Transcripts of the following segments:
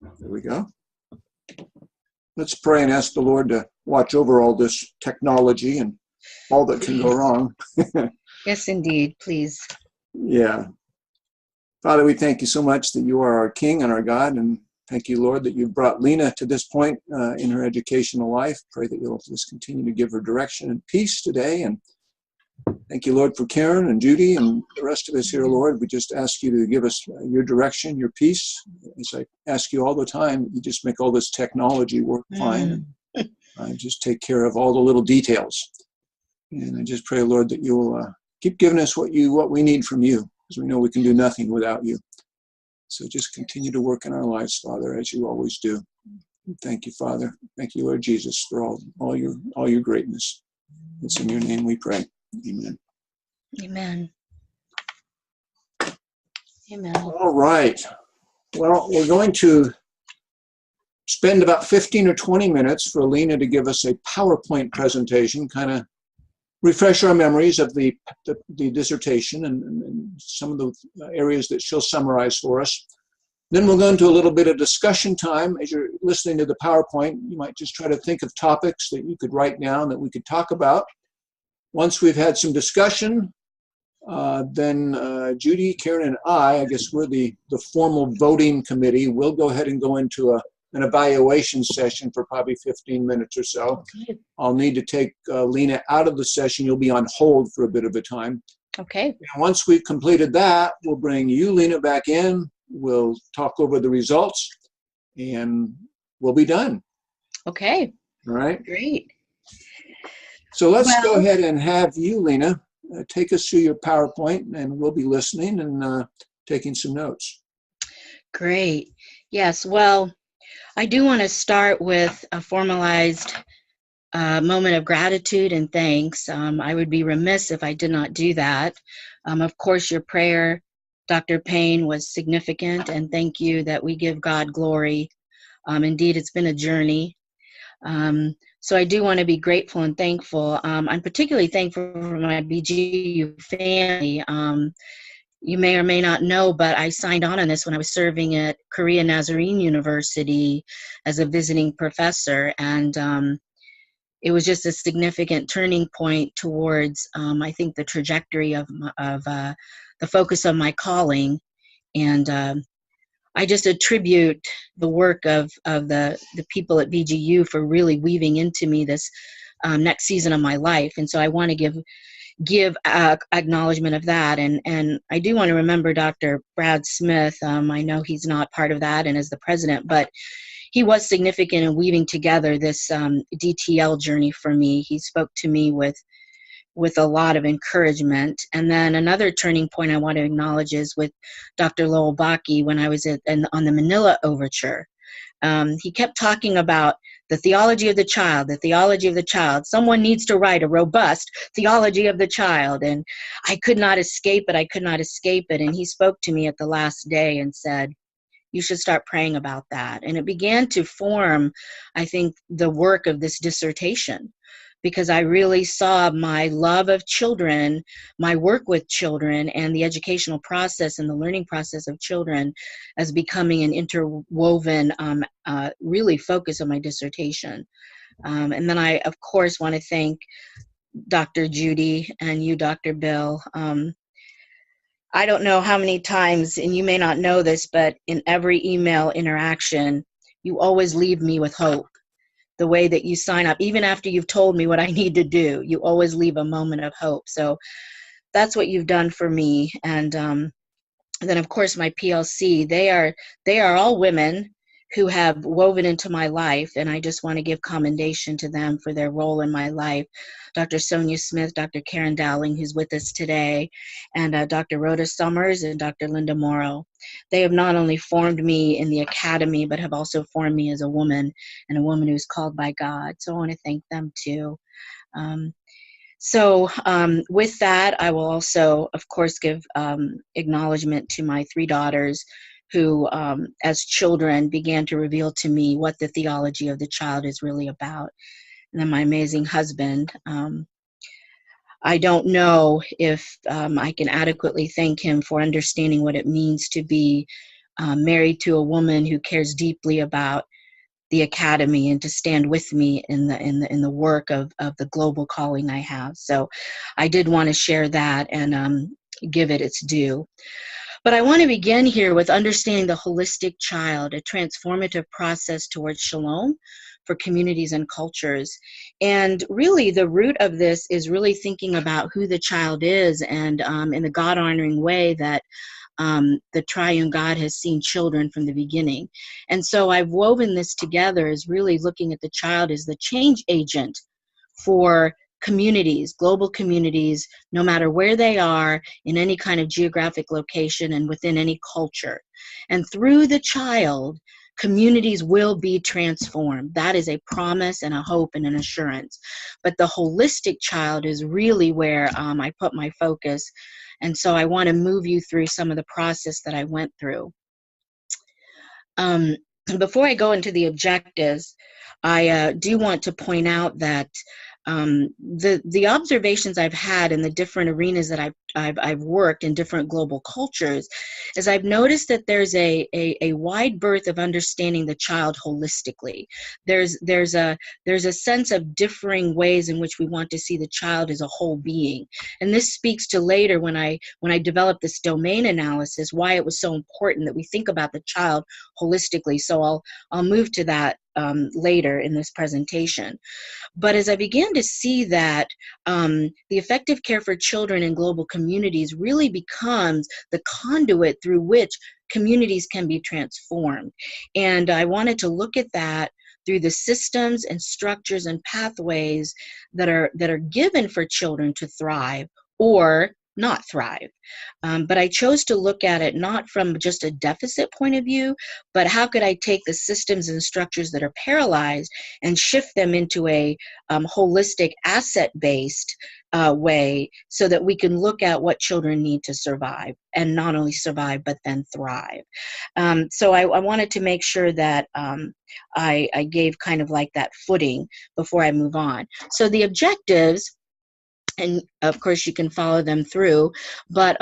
There we go. Let's pray and ask the Lord to watch over all this technology and all that can go wrong. Yes, indeed. Please. Yeah. Father, we thank you so much that you are our King and our God, and thank you, Lord, that you've brought Lena to this point in her educational life. Pray that you'll just continue to give her direction and peace today. And thank you, Lord, for Karen and Judy and the rest of us here, Lord. We just ask you to give us your direction, your peace. As I ask you all the time, you just make all this technology work fine. And just take care of all the little details. And I just pray, Lord, that you'll keep giving us what we need from you, because we know we can do nothing without you. So just continue to work in our lives, Father, as you always do. Thank you, Father. Thank you, Lord Jesus, for all your greatness. It's in your name we pray. Amen. Amen. Amen. All right. Well, we're going to spend about 15 or 20 minutes for Lena to give us a PowerPoint presentation, kind of refresh our memories of the dissertation and some of the areas that she'll summarize for us. Then we'll go into a little bit of discussion time. As you're listening to the PowerPoint, you might just try to think of topics that you could write down that we could talk about. Once we've had some discussion, then Judy, Karen, and I guess we're the formal voting committee. We'll go ahead and go into an evaluation session for probably 15 minutes or so. Okay. I'll need to take Lena out of the session. You'll be on hold for a bit of a time. Okay. And once we've completed that, we'll bring you, Lena, back in. We'll talk over the results, and we'll be done. Okay. All right? Great. So let's go ahead and have you, Lena, take us through your PowerPoint, and we'll be listening and taking some notes. Great. Yes. Well, I do want to start with a formalized moment of gratitude and thanks. I would be remiss if I did not do that. Of course, your prayer, Dr. Payne, was significant, and thank you that we give God glory. Indeed, it's been a journey. So I do want to be grateful and thankful. I'm particularly thankful for my BGU family. You may or may not know, but I signed on this when I was serving at Korea Nazarene University as a visiting professor, and it was just a significant turning point towards, I think, the trajectory of the focus of my calling. And I just attribute the work of the people at BGU for really weaving into me this next season of my life. And so I want to give acknowledgement of that. And I do want to remember Dr. Brad Smith. I know he's not part of that and is the president, but he was significant in weaving together this DTL journey for me. He spoke to me with a lot of encouragement. And then another turning point I want to acknowledge is with Dr. Lowell Bakke when I was on the Manila Overture. He kept talking about the theology of the child, the theology of the child. Someone needs to write a robust theology of the child. And I could not escape it. And he spoke to me at the last day and said, you should start praying about that. And it began to form, I think, the work of this dissertation, because I really saw my love of children, my work with children, and the educational process and the learning process of children as becoming an interwoven, really focus of my dissertation. And then I, of course, want to thank Dr. Judy and you, Dr. Bill. I don't know how many times, and you may not know this, but in every email interaction, you always leave me with hope. The way that you sign up, even after you've told me what I need to do, you always leave a moment of hope. So that's what you've done for me. And then, of course, my PLC, they are all women who have woven into my life, and I just want to give commendation to them for their role in my life. Dr. Sonia Smith, Dr. Karen Dowling, who's with us today, and Dr. Rhoda Summers and Dr. Linda Morrow. They have not only formed me in the academy, but have also formed me as a woman, and a woman who's called by God. So I want to thank them too. So with that, I will also, of course, give acknowledgement to my three daughters who, as children, began to reveal to me what the theology of the child is really about. And then my amazing husband. I don't know if I can adequately thank him for understanding what it means to be married to a woman who cares deeply about the academy and to stand with me in the work of the global calling I have. So I did want to share that and give it its due. But I want to begin here with understanding the holistic child, a transformative process towards shalom for communities and cultures. And really the root of this is really thinking about who the child is, and in the God-honoring way that the triune God has seen children from the beginning. And so I've woven this together as really looking at the child as the change agent for communities, global communities, no matter where they are, in any kind of geographic location and within any culture. And through the child, communities will be transformed. That is a promise and a hope and an assurance. But the holistic child is really where I put my focus. And so I want to move you through some of the process that I went through. Before I go into the objectives, I do want to point out that the observations I've had in the different arenas that I've worked in different global cultures is I've noticed that there's a wide berth of understanding the child holistically. There's a sense of differing ways in which we want to see the child as a whole being, and this speaks to later when I developed this domain analysis, why it was so important that we think about the child holistically. So I'll move to that later in this presentation. But as I began to see that the effective care for children in global communities really becomes the conduit through which communities can be transformed. And I wanted to look at that through the systems and structures and pathways that are given for children to thrive or not thrive. But I chose to look at it not from just a deficit point of view, but how could I take the systems and structures that are paralyzed and shift them into a holistic, asset-based way so that we can look at what children need to survive, and not only survive, but then thrive. So I wanted to make sure that I gave kind of like that footing before I move on. So the objectives, and of course you can follow them through, but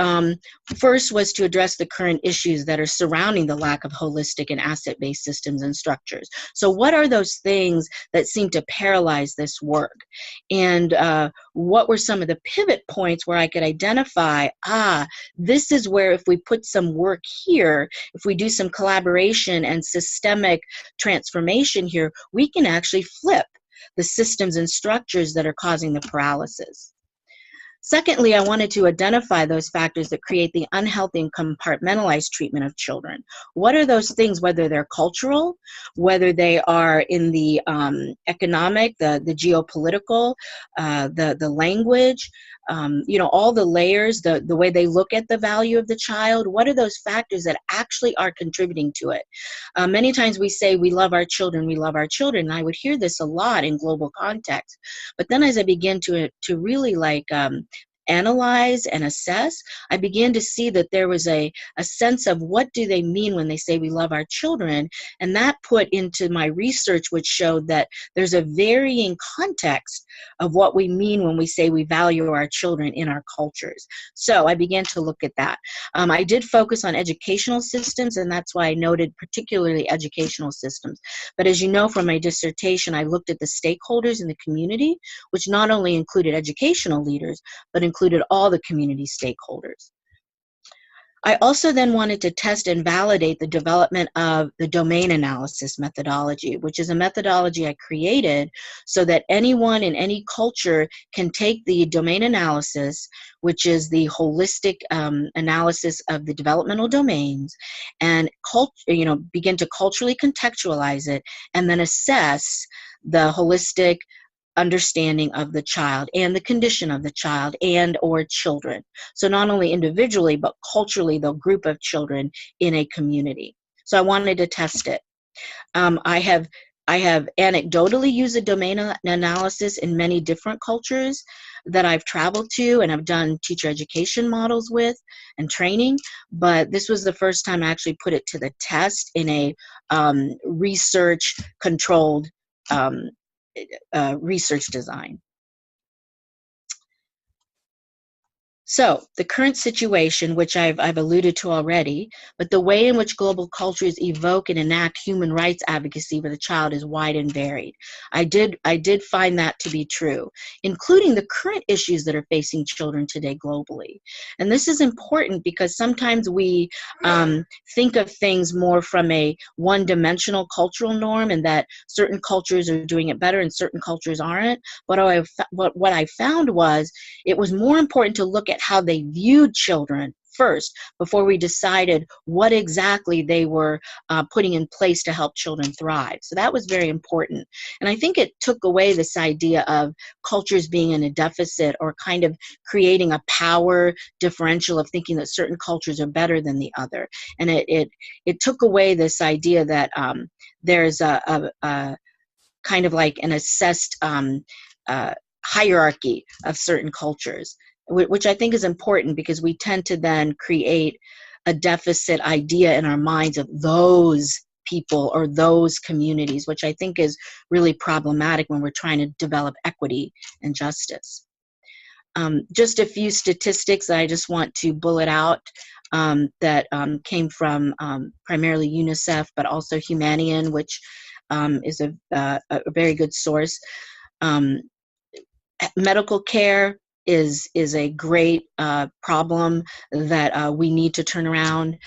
first was to address the current issues that are surrounding the lack of holistic and asset-based systems and structures. So what are those things that seem to paralyze this work? And what were some of the pivot points where I could identify, this is where if we put some work here, if we do some collaboration and systemic transformation here, we can actually flip the systems and structures that are causing the paralysis. Secondly, I wanted to identify those factors that create the unhealthy and compartmentalized treatment of children. What are those things, whether they're cultural, whether they are in the economic, the geopolitical, the language, all the layers, the way they look at the value of the child? What are those factors that actually are contributing to it? Many times we say we love our children, we love our children. And I would hear this a lot in global context. But then as I begin to really analyze and assess, I began to see that there was a sense of what do they mean when they say we love our children, and that put into my research, which showed that there's a varying context of what we mean when we say we value our children in our cultures. So I began to look at that. I did focus on educational systems, and that's why I noted particularly educational systems. But as you know from my dissertation, I looked at the stakeholders in the community, which not only included educational leaders, but included all the community stakeholders. I also then wanted to test and validate the development of the domain analysis methodology, which is a methodology I created so that anyone in any culture can take the domain analysis, which is the holistic analysis of the developmental domains, and begin to culturally contextualize it, and then assess the holistic understanding of the child and the condition of the child and or children. So not only individually, but culturally, the group of children in a community. So I wanted to test it. I have anecdotally used a domain analysis in many different cultures that I've traveled to and I've done teacher education models with and training, but this was the first time I actually put it to the test in a research controlled research design. So the current situation, which I've alluded to already, but the way in which global cultures evoke and enact human rights advocacy for the child is wide and varied. I did find that to be true, including the current issues that are facing children today globally. And this is important because sometimes we think of things more from a one-dimensional cultural norm, and that certain cultures are doing it better and certain cultures aren't. But what I found was it was more important to look at how they viewed children first before we decided what exactly they were putting in place to help children thrive. So that was very important. And I think it took away this idea of cultures being in a deficit or kind of creating a power differential of thinking that certain cultures are better than the other. And it took away this idea that there's a kind of like an assessed hierarchy of certain cultures, which I think is important because we tend to then create a deficit idea in our minds of those people or those communities, which I think is really problematic when we're trying to develop equity and justice. Just a few statistics that I just want to bullet out that came from primarily UNICEF, but also Humanian, which is a very good source. Medical care is a great problem that we need to turn around.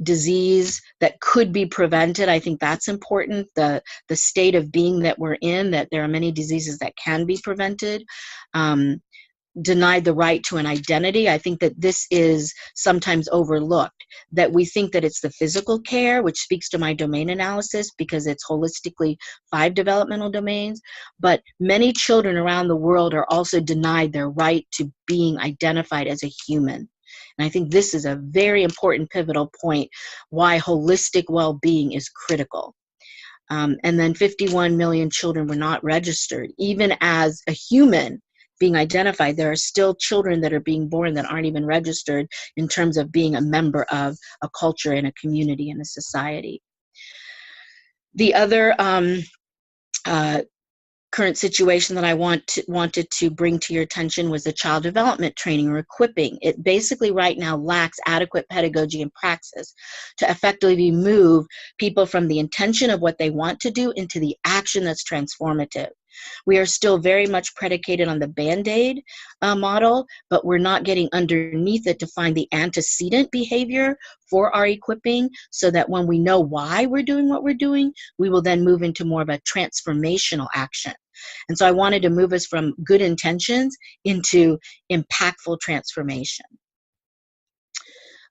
Disease that could be prevented, I think that's important. The state of being that we're in, that there are many diseases that can be prevented. Denied the right to an identity. I think that this is sometimes overlooked, that we think that it's the physical care, which speaks to my domain analysis because it's holistically 5 developmental domains, but many children around the world are also denied their right to being identified as a human. And I think this is a very important pivotal point why holistic well-being is critical. And then 51 million children were not registered. Even as a human being identified, there are still children that are being born that aren't even registered in terms of being a member of a culture and a community and a society. The other current situation that I wanted to bring to your attention was the child development training or equipping. It basically right now lacks adequate pedagogy and praxis to effectively move people from the intention of what they want to do into the action that's transformative. We are still very much predicated on the Band-Aid model, but we're not getting underneath it to find the antecedent behavior for our equipping so that when we know why we're doing what we're doing, we will then move into more of a transformational action. And so I wanted to move us from good intentions into impactful transformation.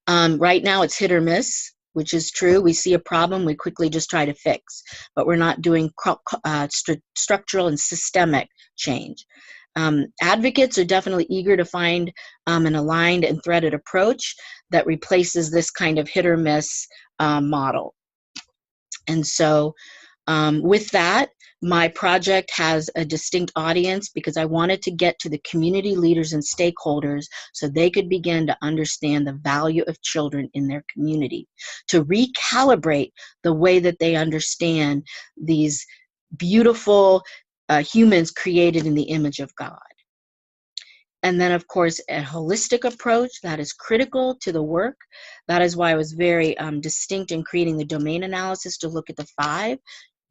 Right now it's hit or miss, which is true. We see a problem, we quickly just try to fix, but we're not doing structural and systemic change. Advocates are definitely eager to find an aligned and threaded approach that replaces this kind of hit or miss model. And so with that, my project has a distinct audience because I wanted to get to the community leaders and stakeholders so they could begin to understand the value of children in their community, to recalibrate the way that they understand these beautiful humans created in the image of God. And then, of course, a holistic approach that is critical to the work. That is why I was very distinct in creating the domain analysis to look at the 5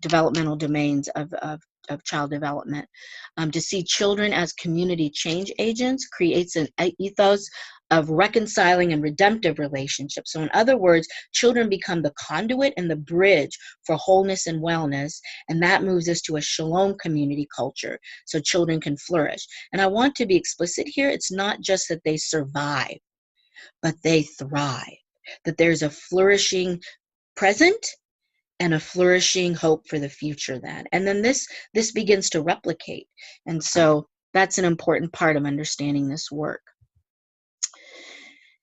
developmental domains of child development. To see children as community change agents creates an ethos of reconciling and redemptive relationships. So in other words, children become the conduit and the bridge for wholeness and wellness, and that moves us to a shalom community culture so children can flourish. And I want to be explicit here, it's not just that they survive, but they thrive, that there's a flourishing present and a flourishing hope for the future then. And then this begins to replicate. And so that's an important part of understanding this work.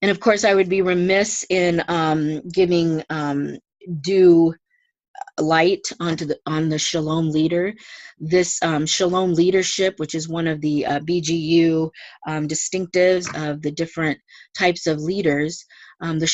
And of course, I would be remiss in giving due light on the Shalom leader. This Shalom leadership, which is one of the BGU distinctives of the different types of leaders, the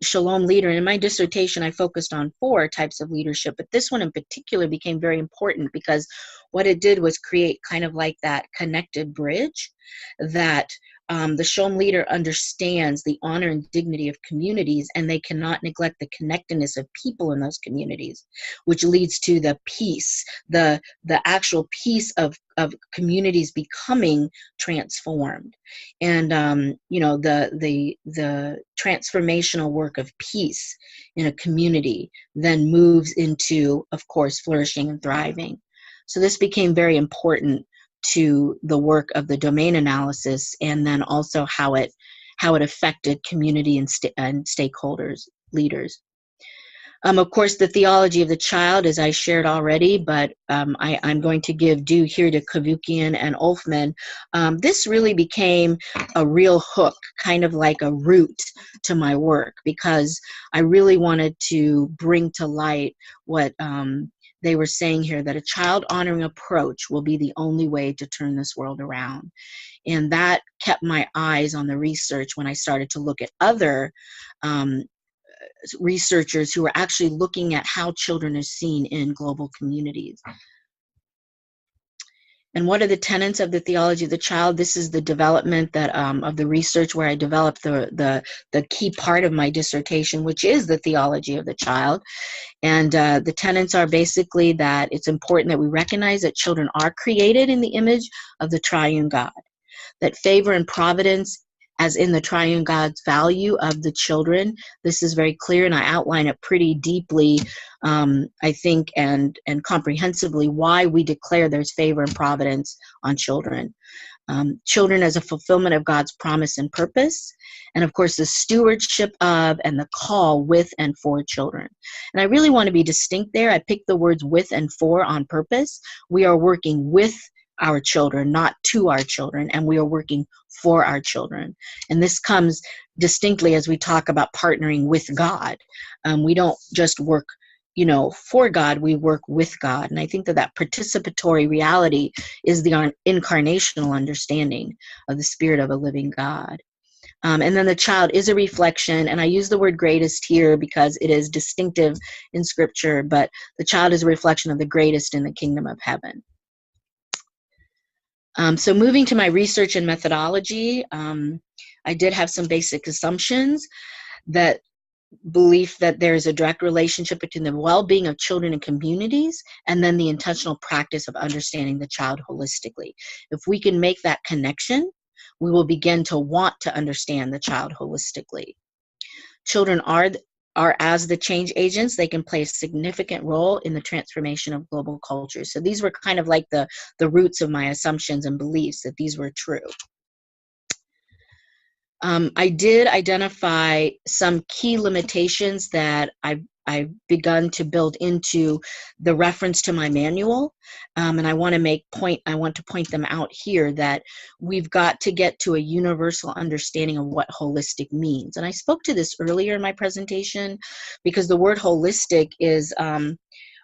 Shalom leader. And in my dissertation, I focused on 4 types of leadership, but this one in particular became very important because what it did was create kind of like that connected bridge that the Shalom leader understands the honor and dignity of communities, and they cannot neglect the connectedness of people in those communities, which leads to the peace, the actual peace of communities becoming transformed. And the transformational work of peace in a community then moves into, of course, flourishing and thriving. So this became very important to the work of the domain analysis, and then also how it affected community and stakeholders, leaders. Of course, the theology of the child, as I shared already, but I'm going to give due here to Kavukian and Olfman. This really became a real hook, kind of like a root to my work, because I really wanted to bring to light what they were saying here, that a child-honoring approach will be the only way to turn this world around. And that kept my eyes on the research when I started to look at other researchers who are actually looking at how children are seen in global communities. And what are the tenets of the theology of the child? This is the development that of the research where I developed the key part of my dissertation, which is the theology of the child. And the tenets are basically that it's important that we recognize that children are created in the image of the triune God, that favor and providence, as in the triune God's value of the children. This is very clear, and I outline it pretty deeply, I think, and comprehensively, why we declare there's favor and providence on children. Children as a fulfillment of God's promise and purpose, and of course the stewardship of and the call with and for children. And I really want to be distinct there. I picked the words with and for on purpose. We are working with our children, not to our children, and we are working for our children. And this comes distinctly as we talk about partnering with God. We don't just work for God, we work with God. And I think that participatory reality is the incarnational understanding of the Spirit of a living God. And then the child is a reflection, and I use the word greatest here because it is distinctive in Scripture, but the child is a reflection of the greatest in the kingdom of heaven. So moving to my research and methodology, I did have some basic assumptions. That belief that there is a direct relationship between the well-being of children and communities, and then the intentional practice of understanding the child holistically. If we can make that connection, we will begin to want to understand the child holistically. Children are as the change agents. They can play a significant role in the transformation of global cultures. So these were kind of like the roots of my assumptions and beliefs, that these were true. I did identify some key limitations that I've begun to build into the reference to my manual, and I want to point them out here, that we've got to get to a universal understanding of what holistic means. And I spoke to this earlier in my presentation, because the word holistic is,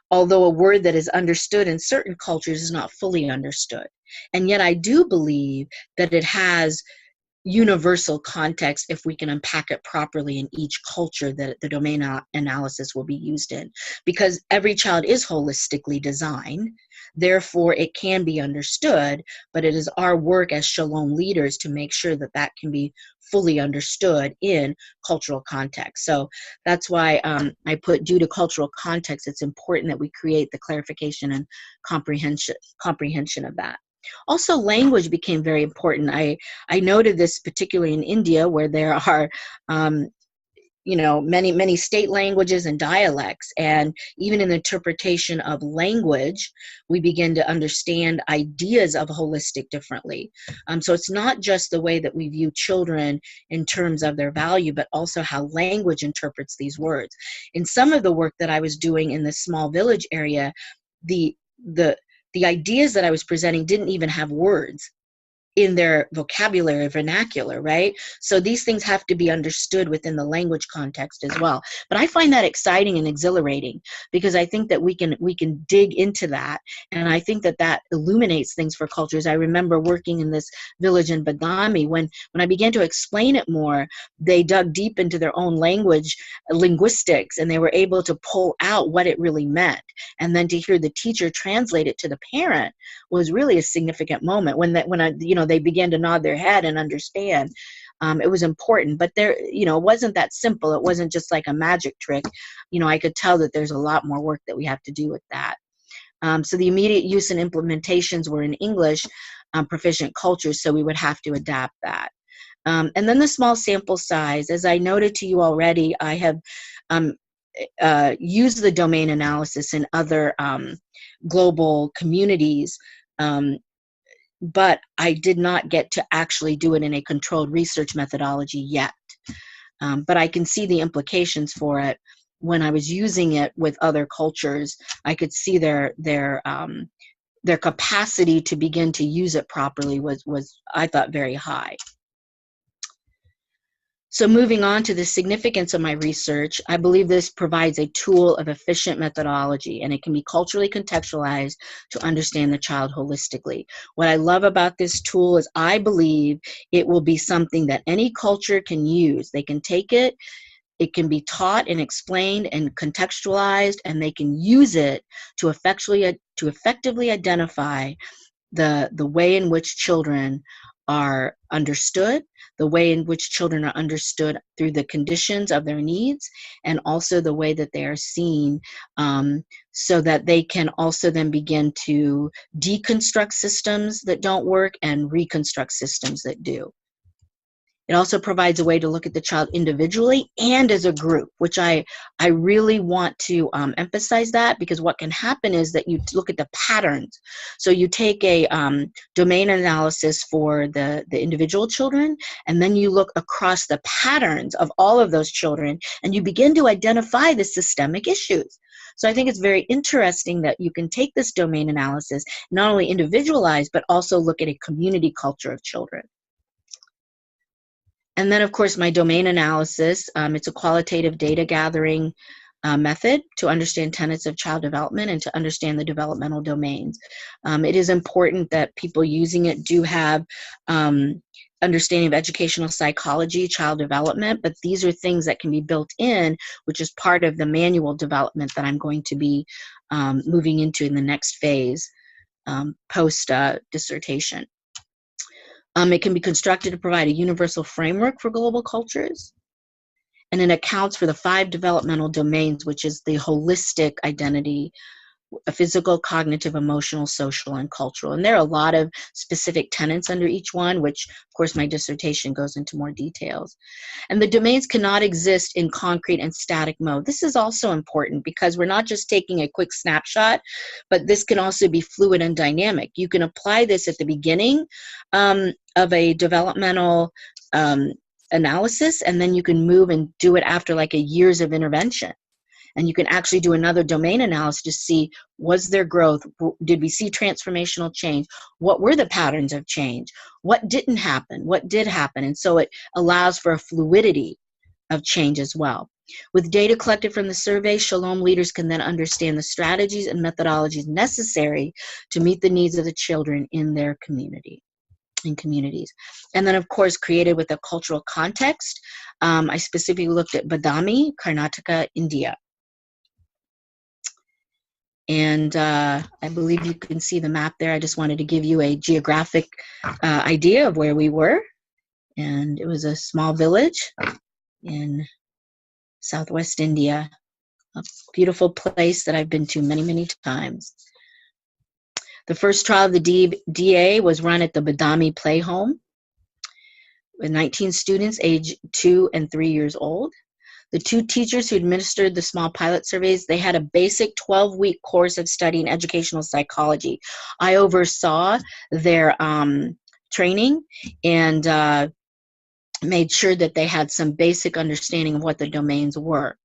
although a word that is understood in certain cultures, is not fully understood. And yet I do believe that it has universal context if we can unpack it properly in each culture that the domain analysis will be used in. Because every child is holistically designed, therefore it can be understood, but it is our work as Shalom leaders to make sure that that can be fully understood in cultural context. So that's why I put, due to cultural context, it's important that we create the clarification and comprehension of that. Also, language became very important. I noted this particularly in India, where there are, many state languages and dialects. And even in the interpretation of language, we begin to understand ideas of holistic differently. So it's not just the way that we view children in terms of their value, but also how language interprets these words. In some of the work that I was doing in the small village area, the ideas that I was presenting didn't even have words in their vocabulary vernacular, right? So these things have to be understood within the language context as well. But I find that exciting and exhilarating, because I think that we can dig into that, and I think that illuminates things for cultures. I remember working in this village in Badami, when I began to explain it more, they dug deep into their own linguistics, and they were able to pull out what it really meant. and then to hear the teacher translate it to the parent was really a significant moment when they began to nod their head and understand. It was important, but it wasn't that simple. It wasn't just like a magic trick. I could tell that there's a lot more work that we have to do with that. So the immediate use and implementations were in English proficient cultures, so we would have to adapt that. And then the small sample size, as I noted to you already, I have used the domain analysis in other global communities, but I did not get to actually do it in a controlled research methodology yet. But I can see the implications for it. When I was using it with other cultures, I could see their capacity to begin to use it properly was I thought, very high. So moving on to the significance of my research, I believe this provides a tool of efficient methodology, and it can be culturally contextualized to understand the child holistically. What I love about this tool is I believe it will be something that any culture can use. They can take it, it can be taught and explained and contextualized, and they can use it to effectively identify the way in which children are understood, the way in which children are understood through the conditions of their needs, and also the way that they are seen, so that they can also then begin to deconstruct systems that don't work and reconstruct systems that do. It also provides a way to look at the child individually and as a group, which I really want to emphasize that, because what can happen is that you look at the patterns. So you take a domain analysis for the individual children, and then you look across the patterns of all of those children, and you begin to identify the systemic issues. So I think it's very interesting that you can take this domain analysis, not only individualize, but also look at a community culture of children. And then, of course, my domain analysis, it's a qualitative data gathering method to understand tenets of child development and to understand the developmental domains. It is important that people using it do have understanding of educational psychology, child development, but these are things that can be built in, which is part of the manual development that I'm going to be moving into in the next phase post-dissertation. It can be constructed to provide a universal framework for global cultures, and it accounts for the 5 developmental domains, which is the holistic identity, physical, cognitive, emotional, social, and cultural. And there are a lot of specific tenets under each one, which, of course, my dissertation goes into more details. And the domains cannot exist in concrete and static mode. This is also important because we're not just taking a quick snapshot, but this can also be fluid and dynamic. You can apply this at the beginning of a developmental analysis, and then you can move and do it after like a years of intervention. And you can actually do another domain analysis to see, was there growth? Did we see transformational change? What were the patterns of change? What didn't happen? What did happen? And so it allows for a fluidity of change as well. With data collected from the survey, Shalom leaders can then understand the strategies and methodologies necessary to meet the needs of the children in their communities. And then, of course, created with a cultural context. I specifically looked at Badami, Karnataka, India. And I believe you can see the map there. I just wanted to give you a geographic idea of where we were. And it was a small village in Southwest India, a beautiful place that I've been to many, many times. The first trial of the DA was run at the Badami Play Home with 19 students aged 2 and 3 years old. The 2 teachers who administered the small pilot surveys, they had a basic 12-week course of studying educational psychology. I oversaw their training and made sure that they had some basic understanding of what the domains were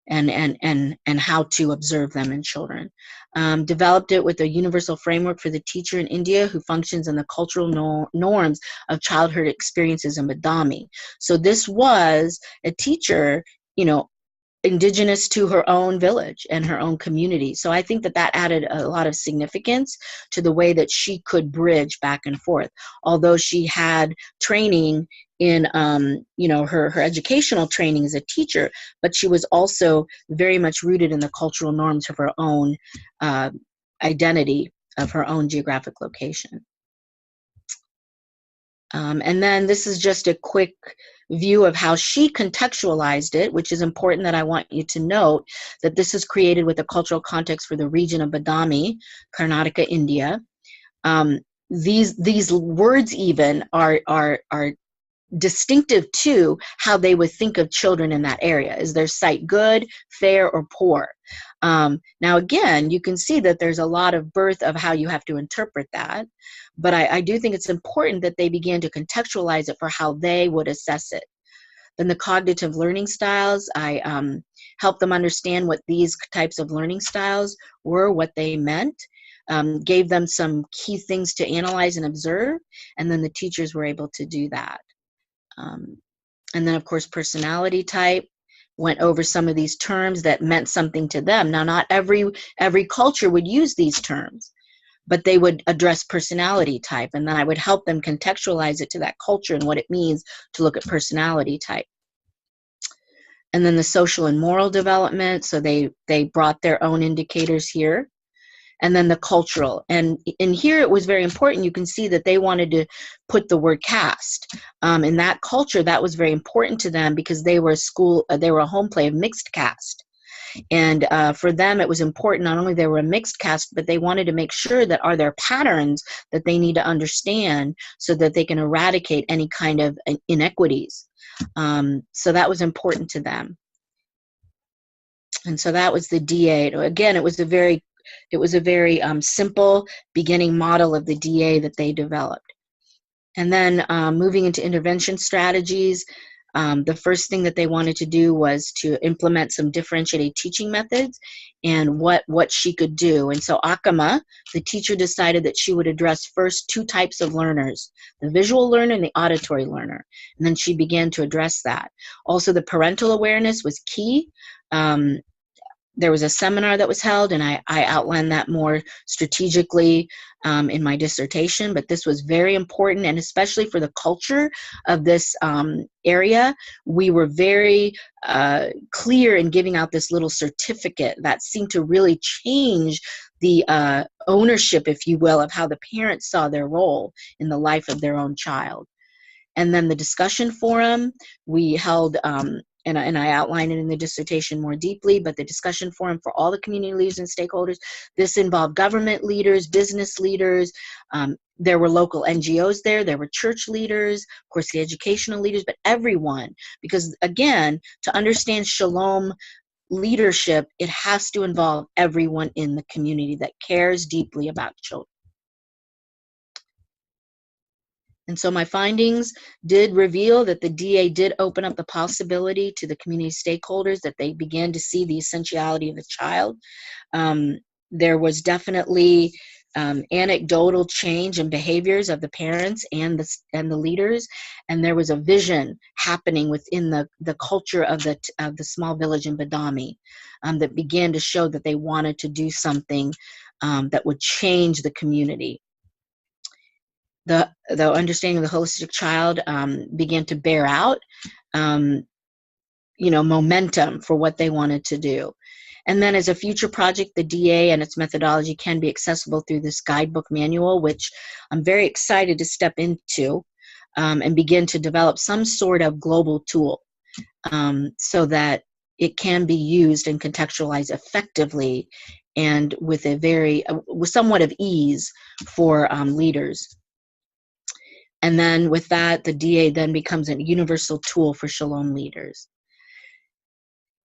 and how to observe them in children. Developed it with a universal framework for the teacher in India who functions in the cultural norms of childhood experiences in Badami. So this was a teacher, indigenous to her own village and her own community. So I think that that added a lot of significance to the way that she could bridge back and forth. Although she had training in, her educational training as a teacher, but she was also very much rooted in the cultural norms of her own identity of her own geographic location. And then this is just a quick view of how she contextualized it, which is important that I want you to note that this is created with a cultural context for the region of Badami, Karnataka, India. These words even are distinctive to how they would think of children in that area. Is their sight good, fair, or poor? Now, again, you can see that there's a lot of birth of how you have to interpret that, but I do think it's important that they begin to contextualize it for how they would assess it. Then the cognitive learning styles, I helped them understand what these types of learning styles were, what they meant, gave them some key things to analyze and observe, and then the teachers were able to do that. And then, of course, personality type, went over some of these terms that meant something to them. Now, not every culture would use these terms, but they would address personality type, and then I would help them contextualize it to that culture and what it means to look at personality type. And then the social and moral development, so they brought their own indicators here. And then the cultural, and in here it was very important. You can see that they wanted to put the word caste. In that culture, that was very important to them because they were a home play of mixed caste. And for them, it was important not only they were a mixed caste, but they wanted to make sure that are there patterns that they need to understand so that they can eradicate any kind of inequities. So that was important to them. And so that was the DA. Again, it was a very simple beginning model of the DA that they developed. And then moving into intervention strategies, the first thing that they wanted to do was to implement some differentiated teaching methods and what she could do. And so Akama, the teacher, decided that she would address first two types of learners, the visual learner and the auditory learner. And then she began to address that. Also, the parental awareness was key. There was a seminar that was held, and I outlined that more strategically in my dissertation, but this was very important, and especially for the culture of this area, we were very clear in giving out this little certificate that seemed to really change the ownership, if you will, of how the parents saw their role in the life of their own child. And then the discussion forum, we held, and I outline it in the dissertation more deeply, but the discussion forum for all the community leaders and stakeholders, this involved government leaders, business leaders, there were local NGOs there were church leaders, of course the educational leaders, but everyone, because again, to understand Shalom leadership, it has to involve everyone in the community that cares deeply about children. And so my findings did reveal that the DA did open up the possibility to the community stakeholders that they began to see the essentiality of the child. There was definitely anecdotal change in behaviors of the parents and the leaders, and there was a vision happening within the culture of the small village in Badami that began to show that they wanted to do something that would change the community. The understanding of the holistic child began to bear out, momentum for what they wanted to do. And then as a future project, the DA and its methodology can be accessible through this guidebook manual, which I'm very excited to step into and begin to develop some sort of global tool so that it can be used and contextualized effectively and with somewhat of ease for leaders. And then with that, the DA then becomes a universal tool for Shalom leaders.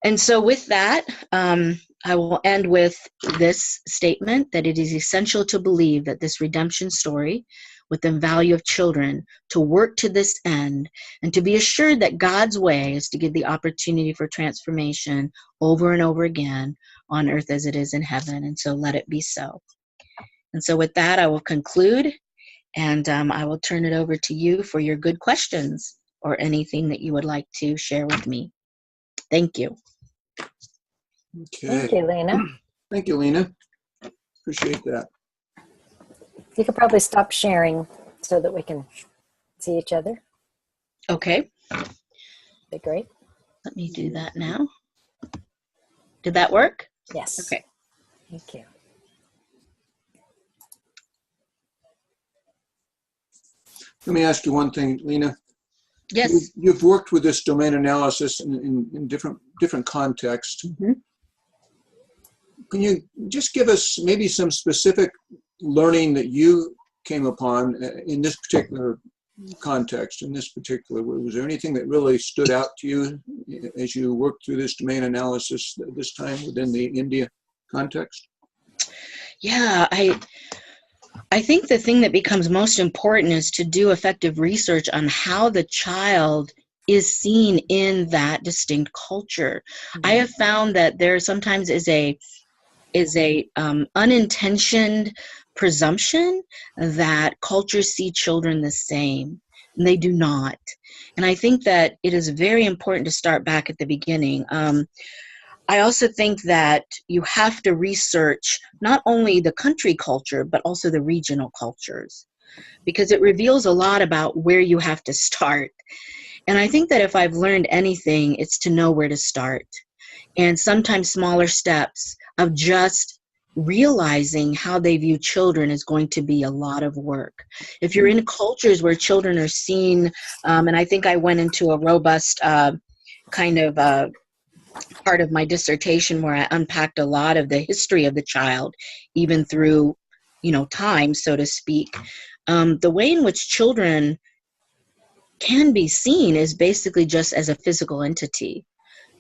And so with that, I will end with this statement that it is essential to believe that this redemption story with the value of children to work to this end and to be assured that God's way is to give the opportunity for transformation over and over again on earth as it is in heaven. And so let it be so. And so with that, I will conclude. And I will turn it over to you for your good questions or anything that you would like to share with me. Thank you. Thank Okay. you, Lena. Thank you, Lena. Appreciate that. You could probably stop sharing so that we can see each other. Okay, Be great. let me do that now. Did that work? Yes. Okay. Thank you. Let me ask you one thing, Lena. Yes. You've worked with this domain analysis in different contexts. Mhm. Can you just give us maybe some specific learning that you came upon in this particular context, in this particular, was there anything that really stood out to you as you worked through this domain analysis this time within the India context? Yeah, I think the thing that becomes most important is to do effective research on how the child is seen in that distinct culture. I have found that there sometimes is a unintentioned presumption that cultures see children the same, and they do not. And I think that it is very important to start back at the beginning. I also think that you have to research not only the country culture, but also the regional cultures, because it reveals a lot about where you have to start. And I think that if I've learned anything, it's to know where to start. And sometimes smaller steps of just realizing how they view children is going to be a lot of work. If you're in cultures where children are seen, and I think I went into a robust kind of part of my dissertation where I unpacked a lot of the history of the child, even through, time, so to speak. The way in which children can be seen is basically just as a physical entity.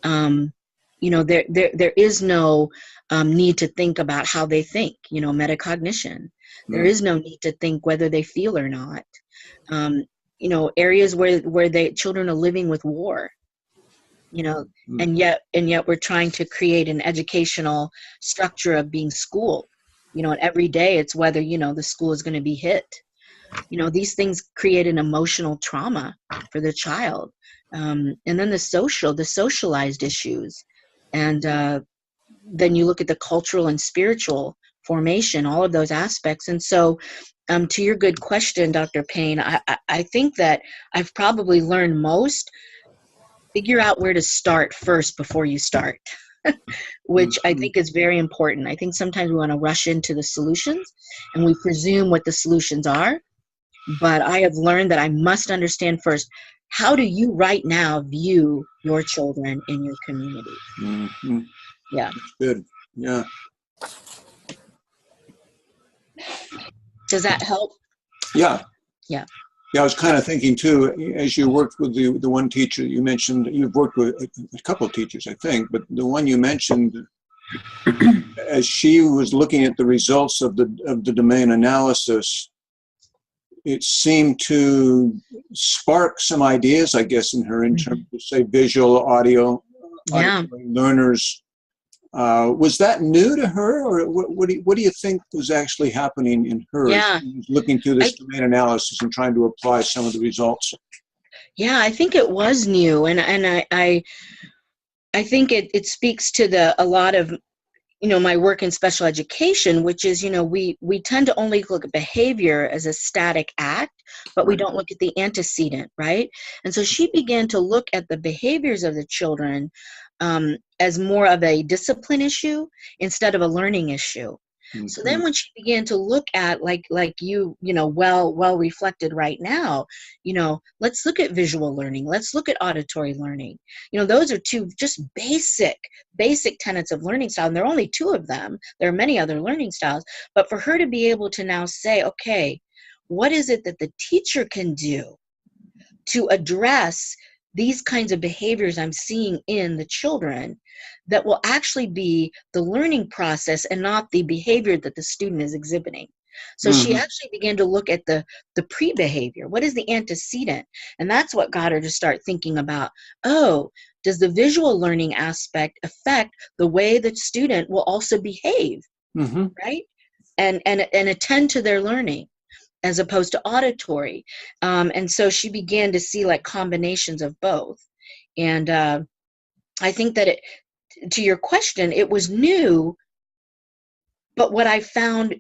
There is no need to think about how they think, metacognition. There is no need to think whether they feel or not. Areas where children are living with war, and yet we're trying to create an educational structure of being schooled, and every day it's whether, the school is going to be hit. These things create an emotional trauma for the child. And then the socialized issues. And then you look at the cultural and spiritual formation, all of those aspects. And so to your good question, Dr. Payne, I think that I've probably learned most. Figure out where to start first before you start, which I think is very important. I think sometimes we want to rush into the solutions and we presume what the solutions are. But I have learned that I must understand first, how do you right now view your children in your community? Mm-hmm. Yeah. That's good. Yeah. Does that help? Yeah. Yeah. Yeah, I was kind of thinking too, as you worked with the one teacher you mentioned, you've worked with a couple of teachers, I think, but the one you mentioned, as she was looking at the results of the domain analysis, it seemed to spark some ideas, I guess, in her in terms of, say, visual, audio, Yeah. learners. Was that new to her, or what do you think was actually happening in her as Yeah. she was looking through this domain analysis and trying to apply some of the results? Yeah, I think it was new, and I think it speaks to a lot of my work in special education, which is, we tend to only look at behavior as a static act, but we don't look at the antecedent, right? And so she began to look at the behaviors of the children as more of a discipline issue instead of a learning issue. Mm-hmm. So then when she began to look at like well reflected right now, let's look at visual learning, let's look at auditory learning. Those are two just basic tenets of learning style, and there are only two of them. There are many other learning styles, but for her to be able to now say, okay, what is it that the teacher can do to address these kinds of behaviors I'm seeing in the children that will actually be the learning process and not the behavior that the student is exhibiting. So she actually began to look at the pre-behavior. What is the antecedent? And that's what got her to start thinking about, does the visual learning aspect affect the way the student will also behave, right? And attend to their learning, as opposed to auditory. And so she began to see like combinations of both. And I think that to your question, it was new, but what I found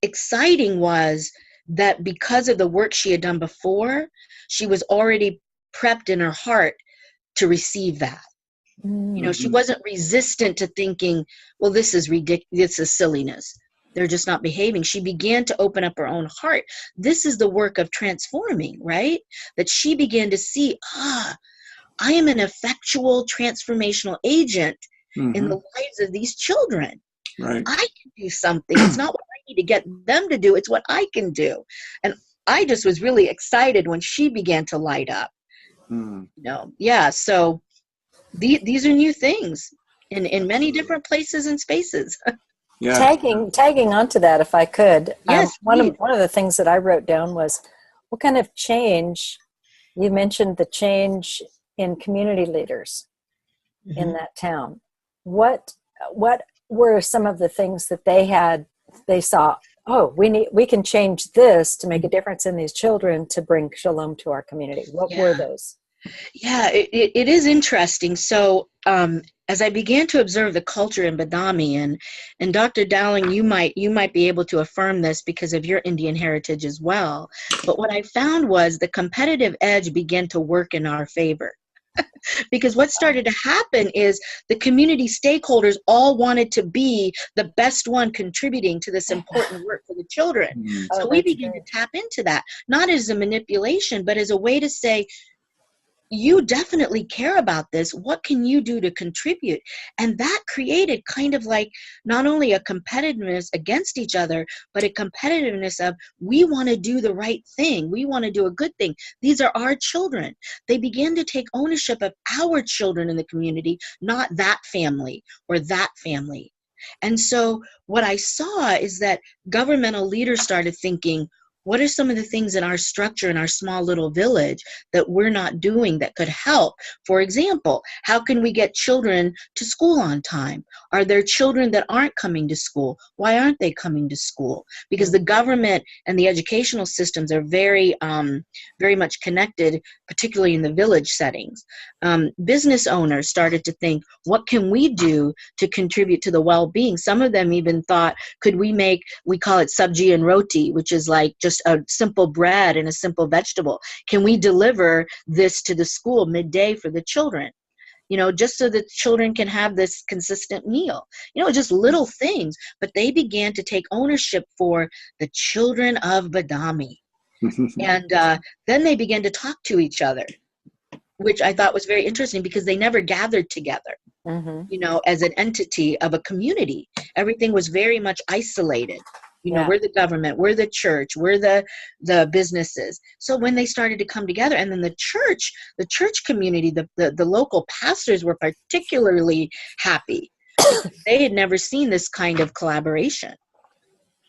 exciting was that because of the work she had done before, she was already prepped in her heart to receive that. You know, she wasn't resistant to thinking, well, this is ridiculous, this is silliness. They're just not behaving. She began to open up her own heart. This is the work of transforming, right? That she began to see, I am an effectual transformational agent in the lives of these children. Right. I can do something. It's not what I need to get them to do. It's what I can do. And I just was really excited when she began to light up. You know, yeah. So these are new things in many different places and spaces. Yeah. Tagging onto that, if I could. Yes, one please. of the things that I wrote down was, what kind of change? You mentioned the change in community leaders in that town. What were some of the things that they saw, oh, we can change this to make a difference in these children to bring shalom to our community? What were those? Yeah, it is interesting. So as I began to observe the culture in Badami, and Dr. Dowling, you might be able to affirm this because of your Indian heritage as well. But what I found was the competitive edge began to work in our favor. Because what started to happen is the community stakeholders all wanted to be the best one contributing to this important work for the children. So we began to tap into that, not as a manipulation, but as a way to say, you definitely care about this. What can you do to contribute? And that created kind of like not only a competitiveness against each other, but a competitiveness of, we want to do the right thing. We want to do a good thing. These are our children. They began to take ownership of our children in the community, not that family or that family. And so what I saw is that governmental leaders started thinking, what are some of the things in our structure in our small little village that we're not doing that could help? For example, how can we get children to school on time? Are there children that aren't coming to school? Why aren't they coming to school? Because the government and the educational systems are very much connected, particularly in the village settings. Business owners started to think, what can we do to contribute to the well-being? Some of them even thought, could we make, we call it sabji and roti, which is like just a simple bread and a simple vegetable. Can we deliver this to the school midday for the children? You know, just so that children can have this consistent meal. You know, just little things. But they began to take ownership for the children of Badami. And then they began to talk to each other, which I thought was very interesting because they never gathered together, you know, as an entity of a community. Everything was very much isolated. You know, we're the government, we're the church, we're the businesses. So when they started to come together, and then the church community, the local pastors were particularly happy because they had never seen this kind of collaboration.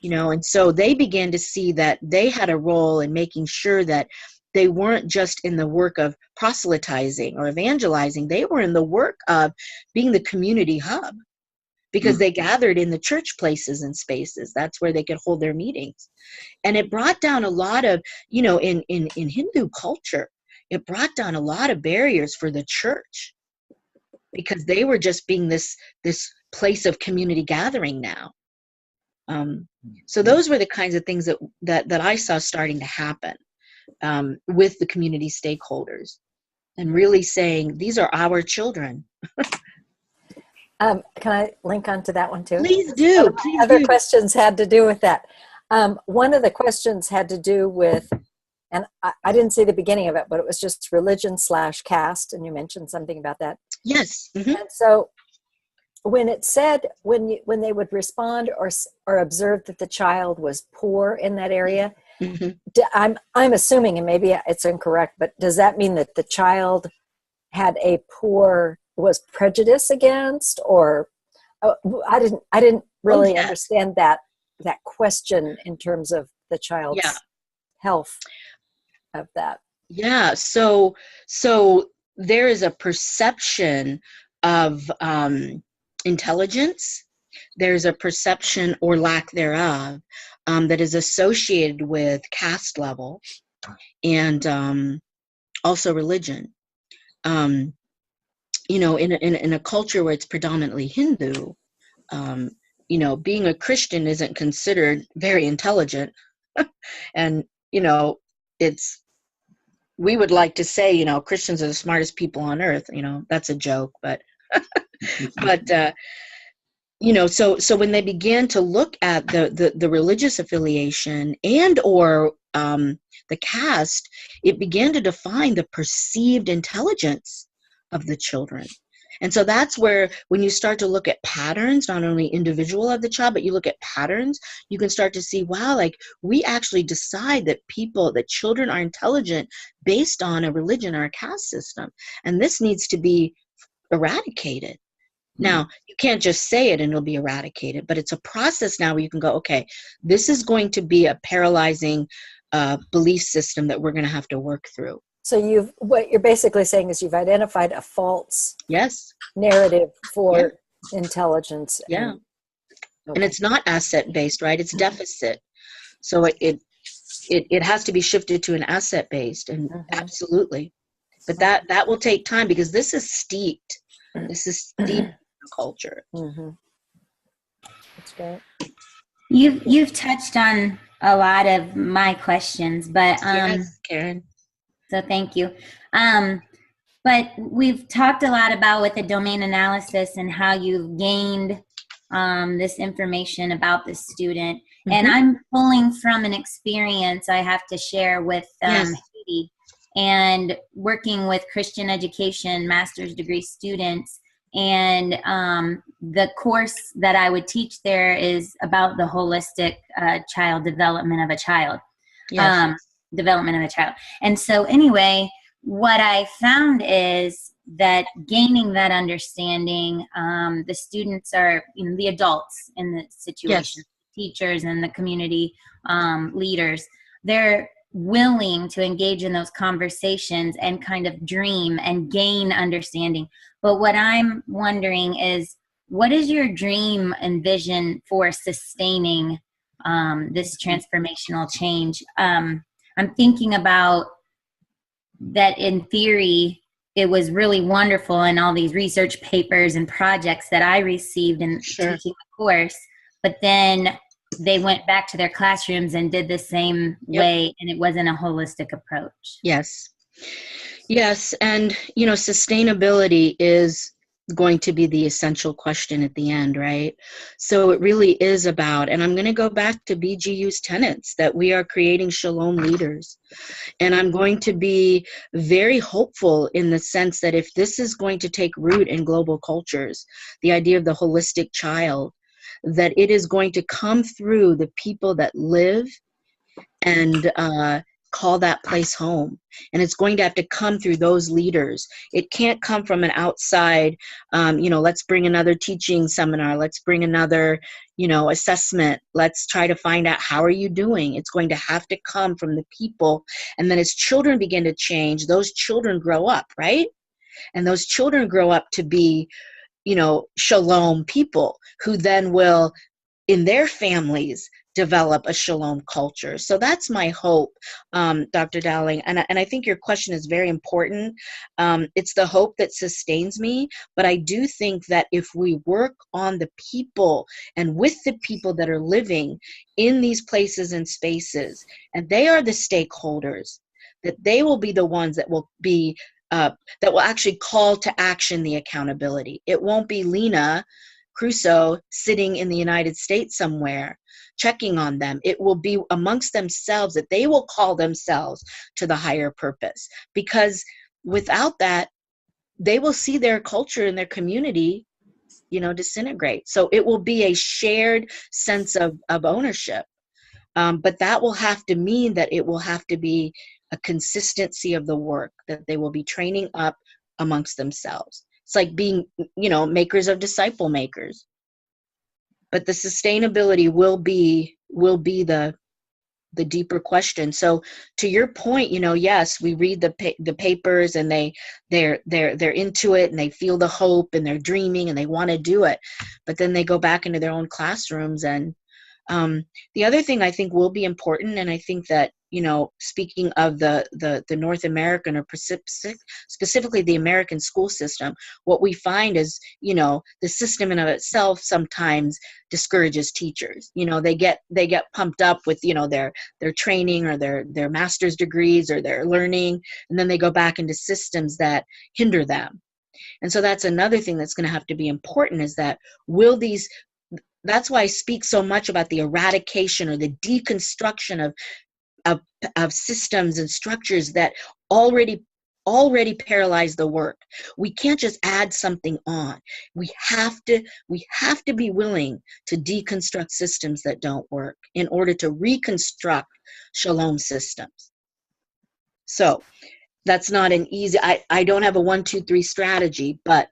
You know, and so they began to see that they had a role in making sure that they weren't just in the work of proselytizing or evangelizing, they were in the work of being the community hub, because they gathered in the church places and spaces. That's where they could hold their meetings. And it brought down a lot of, you know, in Hindu culture, it brought down a lot of barriers for the church, because they were just being this place of community gathering now. So those were the kinds of things that I saw starting to happen with the community stakeholders, and really saying, these are our children. Can I link onto that one too? Please do. Other questions had to do with that. One of the questions had to do with, and I didn't see the beginning of it, but it was just religion/caste, and you mentioned something about that. Yes. And so when it said, when they would respond or observe that the child was poor in that area, I'm assuming, and maybe it's incorrect, but does that mean that the child had was prejudiced against, or I didn't really understand that question in terms of the child's health of that. Yeah. So there is a perception of intelligence. There's a perception or lack thereof that is associated with caste level and also religion. in a culture where it's predominantly Hindu, being a Christian isn't considered very intelligent. And, it's, we would like to say, Christians are the smartest people on earth. That's a joke, but, but, so when they began to look at the religious affiliation and or the caste, it began to define the perceived intelligence of the children. And so that's where, when you start to look at patterns, not only individual of the child, but you look at patterns, you can start to see, wow, like we actually decide that children are intelligent based on a religion or a caste system. And this needs to be eradicated. Now, you can't just say it and it'll be eradicated, but it's a process now where you can go, okay, this is going to be a paralyzing belief system that we're going to have to work through. So what you're basically saying is you've identified a false narrative for intelligence. Yeah. And it's not asset-based, right? It's deficit. So it has to be shifted to an asset-based, and absolutely. But that will take time, because this is steeped. This is steeped in culture. That's great. You've touched on a lot of my questions, but yes, Karen. So thank you. But we've talked a lot about with the domain analysis and how you've gained this information about the student. And I'm pulling from an experience I have to share with Haiti, and working with Christian education master's degree students. And the course that I would teach there is about the holistic child development of a child. Development of a child. And so anyway, what I found is that gaining that understanding, the students are, the adults in the situation, teachers and the community leaders, they're willing to engage in those conversations and kind of dream and gain understanding. But what I'm wondering is, what is your dream and vision for sustaining this transformational change? I'm thinking about that in theory, it was really wonderful in all these research papers and projects that I received in teaching the course, but then they went back to their classrooms and did the same way, and it wasn't a holistic approach. Yes. And, sustainability is going to be the essential question at the end, right? So it really is about, and I'm going to go back to BGU's tenets, that we are creating shalom leaders. And I'm going to be very hopeful in the sense that if this is going to take root in global cultures, the idea of the holistic child, that it is going to come through the people that live and call that place home. And it's going to have to come through those leaders. It can't come from an outside, let's bring another teaching seminar, let's bring another, assessment, let's try to find out, how are you doing? It's going to have to come from the people. And then as children begin to change, those children grow up, right? And those children grow up to be, shalom people who then will, in their families, develop a shalom culture. So that's my hope, Dr. Dowling. And I think your question is very important. It's the hope that sustains me. But I do think that if we work on the people and with the people that are living in these places and spaces, and they are the stakeholders, that they will be the ones that will be that will actually call to action the accountability. It won't be Lena Crouso sitting in the United States somewhere checking on them. It will be amongst themselves, that they will call themselves to the higher purpose. Because without that, they will see their culture and their community, disintegrate. So it will be a shared sense of ownership. But that will have to mean that it will have to be a consistency of the work, that they will be training up amongst themselves. It's like being, makers of disciple makers. But the sustainability will be the deeper question. So to your point, yes, we read the papers and they're into it and they feel the hope and they're dreaming and they want to do it, but then they go back into their own classrooms. And the other thing I think will be important, and I think that speaking of the North American or specifically the American school system, what we find is, the system in of itself sometimes discourages teachers. They get pumped up with, their training or their master's degrees or their learning, and then they go back into systems that hinder them. And so that's another thing that's going to have to be important, is that that's why I speak so much about the eradication or the deconstruction of systems and structures that already paralyze the work. We can't just add something on. We have to be willing to deconstruct systems that don't work in order to reconstruct shalom systems. So that's not an easy, I don't have a 1, 2, 3 strategy, but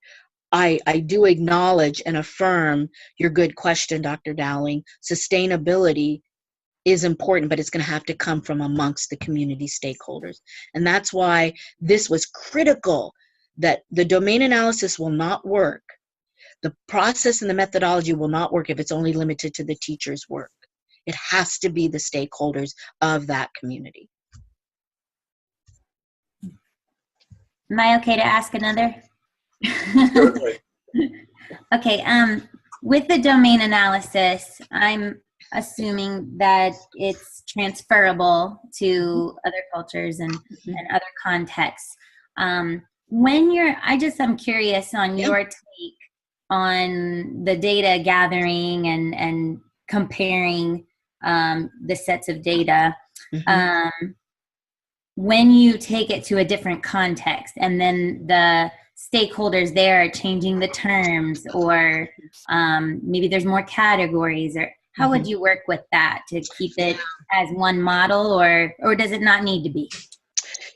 I do acknowledge and affirm your good question, Dr. Dowling. Sustainability is important, but it's going to have to come from amongst the community stakeholders. And that's why this was critical, that the domain analysis will not work. The process and the methodology will not work if it's only limited to the teacher's work. It has to be the stakeholders of that community. Am I okay to ask another? Certainly. Okay, with the domain analysis, I'm assuming that it's transferable to other cultures and other contexts. I'm curious on your take on the data gathering and comparing the sets of data. When you take it to a different context and then the stakeholders there are changing the terms, or maybe there's more categories, or how would you work with that to keep it as one model, or does it not need to be?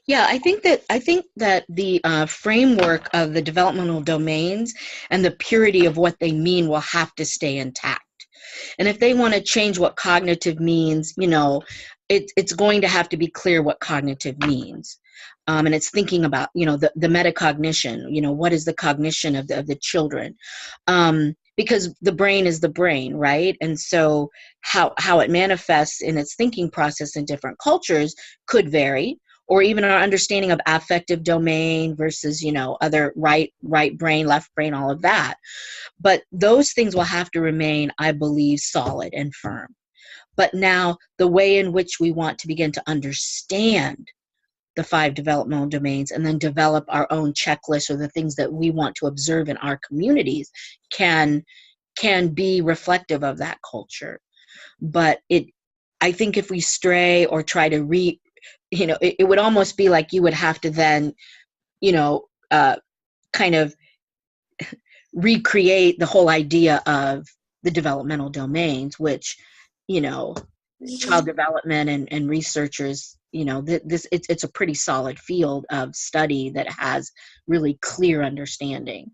Yeah, I think that the framework of the developmental domains and the purity of what they mean will have to stay intact. And if they want to change what cognitive means, it's going to have to be clear what cognitive means. And it's thinking about, the metacognition, what is the cognition of the children? Because the brain is the brain, right? And so how it manifests in its thinking process in different cultures could vary, or even our understanding of affective domain versus, other right brain, left brain, all of that. But those things will have to remain, I believe, solid and firm. But now the way in which we want to begin to understand the 5 developmental domains and then develop our own checklist, or the things that we want to observe in our communities, can be reflective of that culture. But I think if we stray or try to it would almost be like you would have to then, kind of recreate the whole idea of the developmental domains, which, child development and researchers, it's a pretty solid field of study that has really clear understanding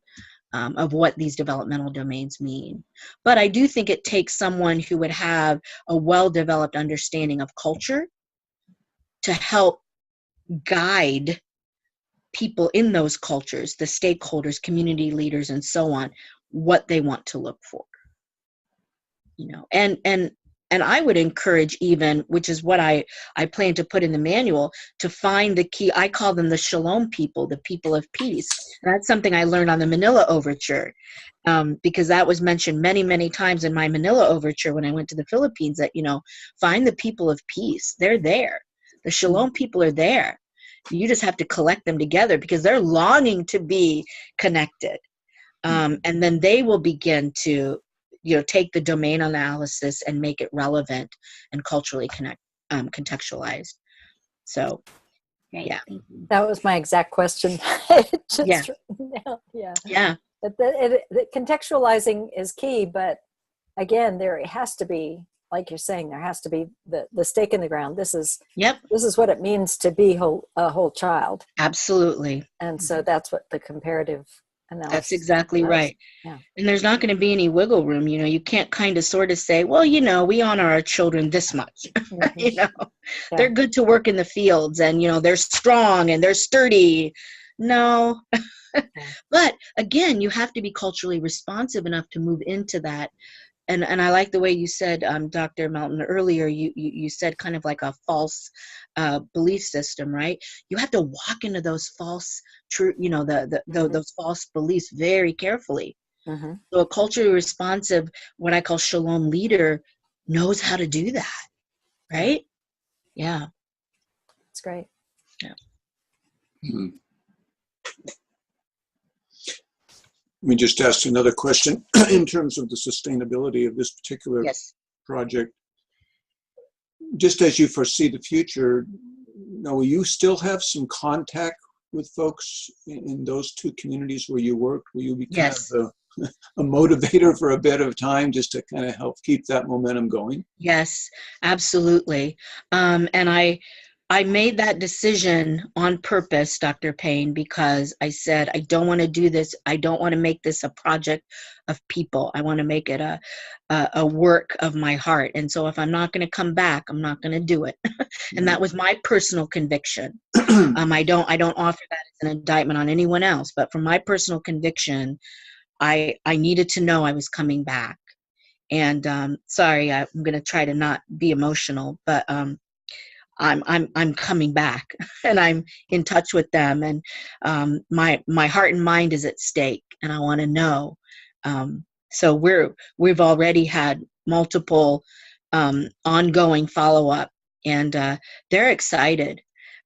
of what these developmental domains mean. But I do think it takes someone who would have a well-developed understanding of culture to help guide people in those cultures, the stakeholders, community leaders, and so on, what they want to look for. And I would encourage, even, which is what I plan to put in the manual, to find the key. I call them the Shalom people, the people of peace. And that's something I learned on the Manila Overture, because that was mentioned many, many times in my Manila Overture when I went to the Philippines, that, find the people of peace. They're there. The Shalom people are there. You just have to collect them together because they're longing to be connected. And then they will begin to take the domain analysis and make it relevant and culturally contextualized. So, Great. Yeah. That was my exact question. Yeah. Contextualizing is key, but again, there has to be, like you're saying, there has to be the stake in the ground. This is what it means to be a whole child. Absolutely. And so that's what the comparative analysis. That's exactly does. right. Yeah. And there's not going to be any wiggle room. You can't kind of sort of say, well, we honor our children this much. They're good to work in the fields, and they're strong and they're sturdy. No. But again, you have to be culturally responsive enough to move into that and I like the way you said, Dr. Melton, earlier, you said kind of like a false belief system, right? You have to walk into those false, true, those false beliefs very carefully. Mm-hmm. So a culturally responsive, what I call shalom leader, knows how to do that, right? Yeah. That's great. Yeah. Hmm. Let me just ask another question in terms of the sustainability of this particular Yes. project. Just as you foresee the future, will you still have some contact with folks in those two communities where you work? Will you be kind Yes. of a motivator for a bit of time just to kind of help keep that momentum going? Yes, absolutely. And I made that decision on purpose, Dr. Payne, because I said, I don't want to do this. I don't want to make this a project of people. I want to make it a work of my heart. And so if I'm not going to come back, I'm not going to do it. And that was my personal conviction. I don't offer that as an indictment on anyone else, but from my personal conviction, I needed to know I was coming back. And sorry, I'm going to try to not be emotional, but I'm coming back, and I'm in touch with them, and my heart and mind is at stake, and I want to know. So we've already had multiple ongoing follow-up, and they're excited.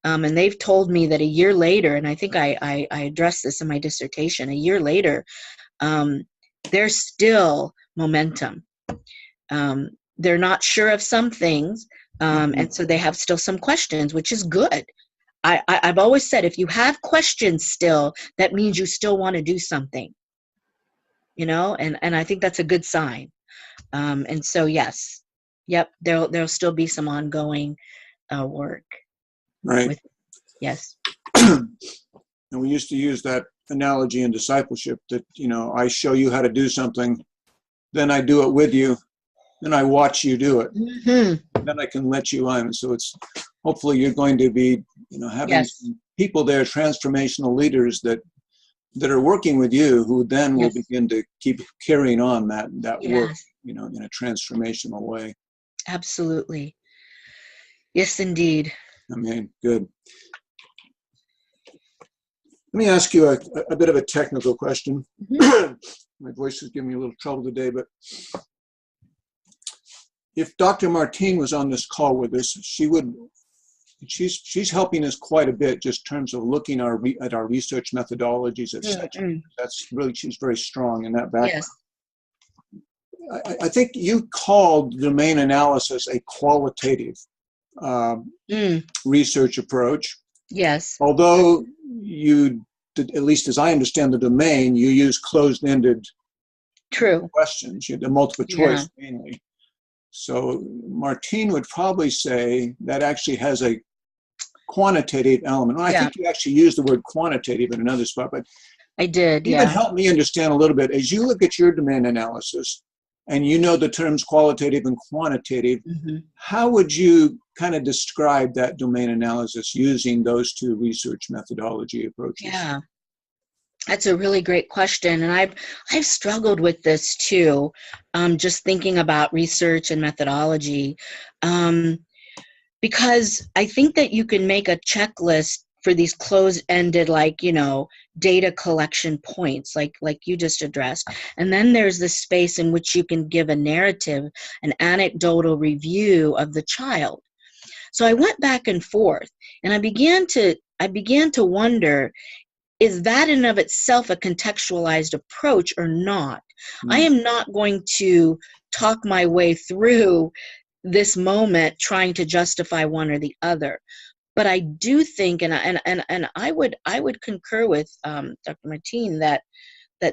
And they've told me that a year later, and I think I addressed this in my dissertation, a year later, there's still momentum. They're not sure of some things, and so they have still some questions, which is good. I've always said, if you have questions still, that means you still want to do something, and I think that's a good sign. And so, yes, yep, there'll still be some ongoing work. Right. Yes. And we used to use that analogy in discipleship that, I show you how to do something, then I do it with you, then I watch you do it. Mm-hmm. Then I can let you on. So it's hopefully you're going to be, having some people there, transformational leaders that are working with you, who then will begin to keep carrying on that work, in a transformational way. Absolutely. Yes, indeed. I mean, good. Let me ask you a bit of a technical question. Mm-hmm. My voice is giving me a little trouble today, but if Dr. Martine was on this call with us, she's helping us quite a bit, just in terms of looking at our research methodologies, etc. Mm-hmm. That's really, she's very strong in that background. Yes. I think you called domain analysis a qualitative research approach. Yes. Although you, at least as I understand the domain, you use closed-ended questions, the multiple choice mainly. So Martine would probably say that actually has a quantitative element. And I think you actually used the word quantitative in another spot, but I did. Even help me understand a little bit, as you look at your domain analysis, and the terms qualitative and quantitative, how would you kind of describe that domain analysis using those two research methodology approaches? Yeah, that's a really great question, and I've struggled with this too, just thinking about research and methodology, because I think that you can make a checklist for these closed-ended, data collection points, like you just addressed. And then there's this space in which you can give a narrative, an anecdotal review of the child. So I went back and forth, and I began to wonder, is that in of itself a contextualized approach or not? I am not going to talk my way through this moment trying to justify one or the other. But I do think, and I would concur with Dr. Martine that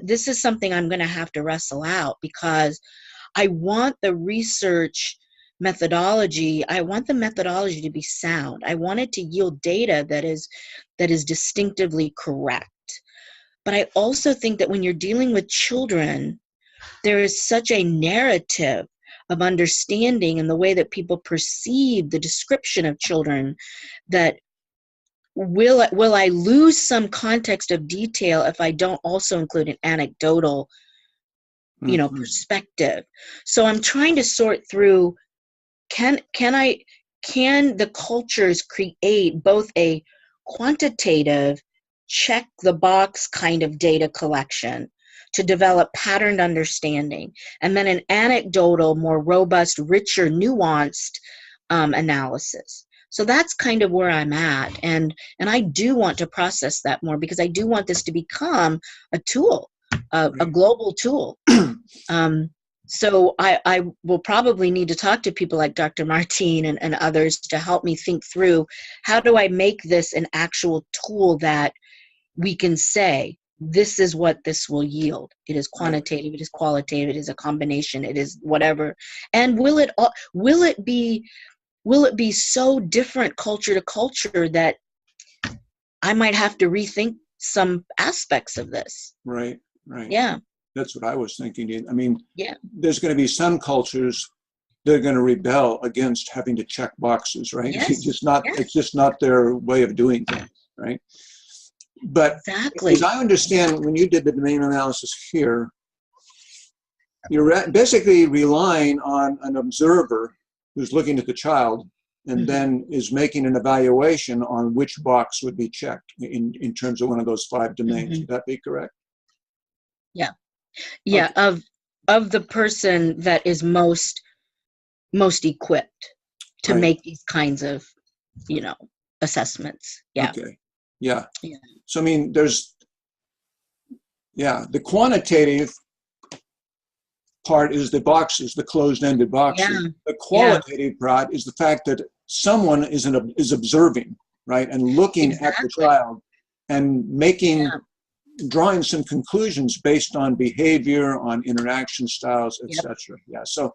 this is something I'm going to have to wrestle out, because I want the research methodology. I want the methodology to be sound. I want it to yield data that is distinctively correct. But I also think that when you're dealing with children, there is such a narrative of understanding and the way that people perceive the description of children, that will I lose some context of detail if I don't also include an anecdotal perspective. So I'm trying to sort through, can the cultures create both a quantitative check the box kind of data collection to develop patterned understanding, and then an anecdotal, more robust, richer, nuanced analysis. So that's kind of where I'm at, and I do want to process that more, because I do want this to become a tool, a global tool. So I will probably need to talk to people like Dr. Martine and others to help me think through, how do I make this an actual tool that we can say, this is what this will yield. It is quantitative, it is qualitative, it is a combination, it is whatever. And will it be so different culture to culture that I might have to rethink some aspects of this? Right. Yeah. That's what I was thinking. I mean, yeah, there's going to be some cultures that are going to rebel against having to check boxes, right? Yes. It's just not their way of doing things, right? But exactly. as I understand, when you did the domain analysis here, you're basically relying on an observer who's looking at the child and then is making an evaluation on which box would be checked in terms of one of those 5 domains. Would that be correct? Yeah. Yeah, okay. Of the person that is most equipped to make these kinds of, assessments. Yeah. Okay. Yeah. So I mean, there's the quantitative part is the boxes, the closed-ended boxes. Yeah. The qualitative part is the fact that someone is observing, right, and looking at the child and drawing some conclusions based on behavior, on interaction styles, etc. So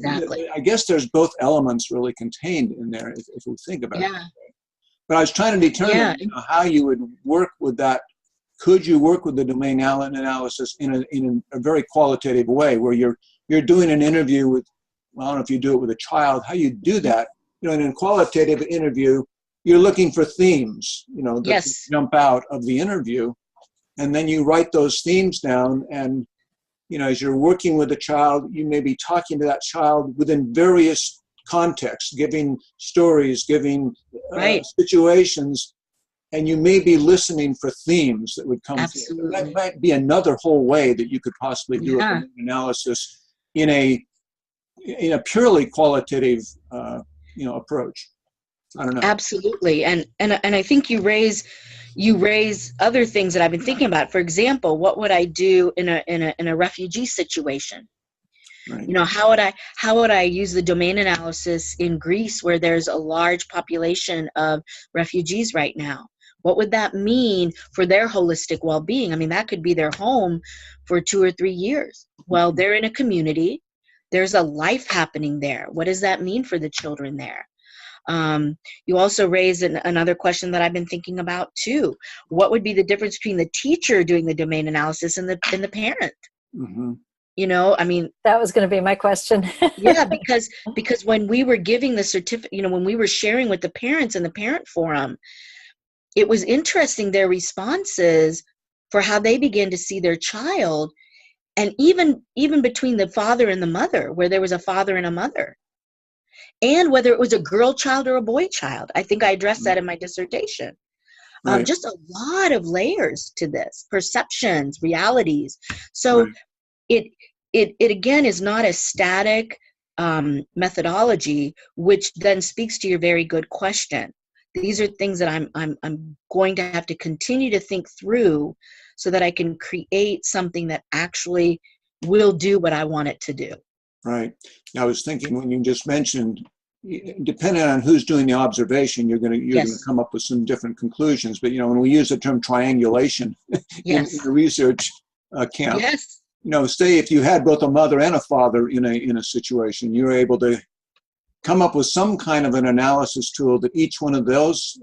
I guess there's both elements really contained in there if we think about it. But I was trying to determine how you would work with that. Could you work with the domain analysis in a very qualitative way, where you're doing an interview with, well, I don't know if you do it with a child, how you do that, in a qualitative interview, you're looking for themes, that jump out of the interview. And then you write those themes down, and as you're working with a child, you may be talking to that child within various contexts, giving stories, giving situations, and you may be listening for themes that would come through. That might be another whole way that you could possibly do an analysis in a purely qualitative approach. I don't know. Absolutely, and I think you raise other things that I've been thinking about. For example, what would I do in a refugee situation? Right. How would I use the domain analysis in Greece, where there's a large population of refugees right now? What would that mean for their holistic well-being? I mean, that could be their home for 2 or 3 years. Well, they're in a community. There's a life happening there. What does that mean for the children there? You also raised another question that I've been thinking about too. What would be the difference between the teacher doing the domain analysis and the parent? I mean, that was going to be my question. because when we were giving the certificate, when we were sharing with the parents in the parent forum, it was interesting, their responses for how they began to see their child, and even between the father and the mother, where there was a father and a mother, and whether it was a girl child or a boy child. I think I addressed that in my dissertation. Just a lot of layers to this, perceptions, realities. So it again is not a static methodology, which then speaks to your very good question. These are things that I'm going to have to continue to think through, so that I can create something that actually will do what I want it to do. Right. I was thinking, when you just mentioned, depending on who's doing the observation, you're going to come up with some different conclusions. But when we use the term triangulation in the research camp, say if you had both a mother and a father in a situation, you're able to come up with some kind of an analysis tool that each one of those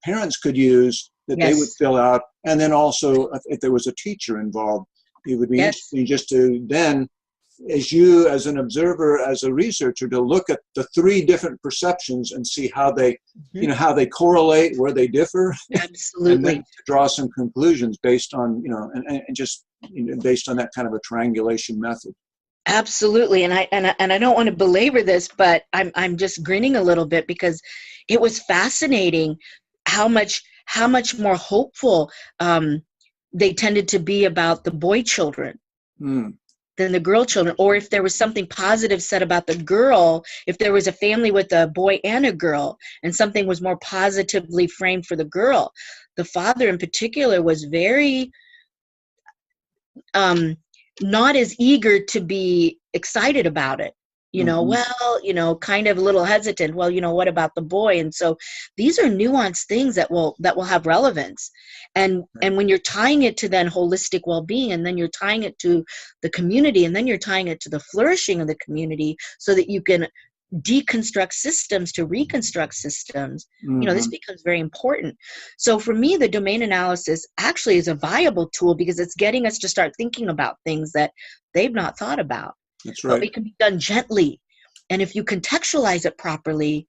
parents could use, that they would fill out. And then also, if there was a teacher involved, it would be interesting just to then as you, as an observer, as a researcher, to look at the three different perceptions and see how they, you know, how they correlate, where they differ, and Absolutely. then to draw some conclusions based on, you know, and just, you know, based on that kind of a triangulation method. Absolutely. And I don't want to belabor this, but I'm just grinning a little bit because it was fascinating how much more hopeful they tended to be about the boy children than the girl children. Or if there was something positive said about the girl, if there was a family with a boy and a girl and something was more positively framed for the girl, the father in particular was very not as eager to be excited about it. You know, well, you know, kind of a little hesitant. Well, you know, what about the boy? And so these are nuanced things that will have relevance. And when you're tying it to then holistic well-being, and then you're tying it to the community, and then you're tying it to the flourishing of the community, so that you can deconstruct systems to reconstruct systems, you know, this becomes very important. So for me, the domain analysis actually is a viable tool because it's getting us to start thinking about things that they've not thought about. That's right. But it can be done gently. And if you contextualize it properly,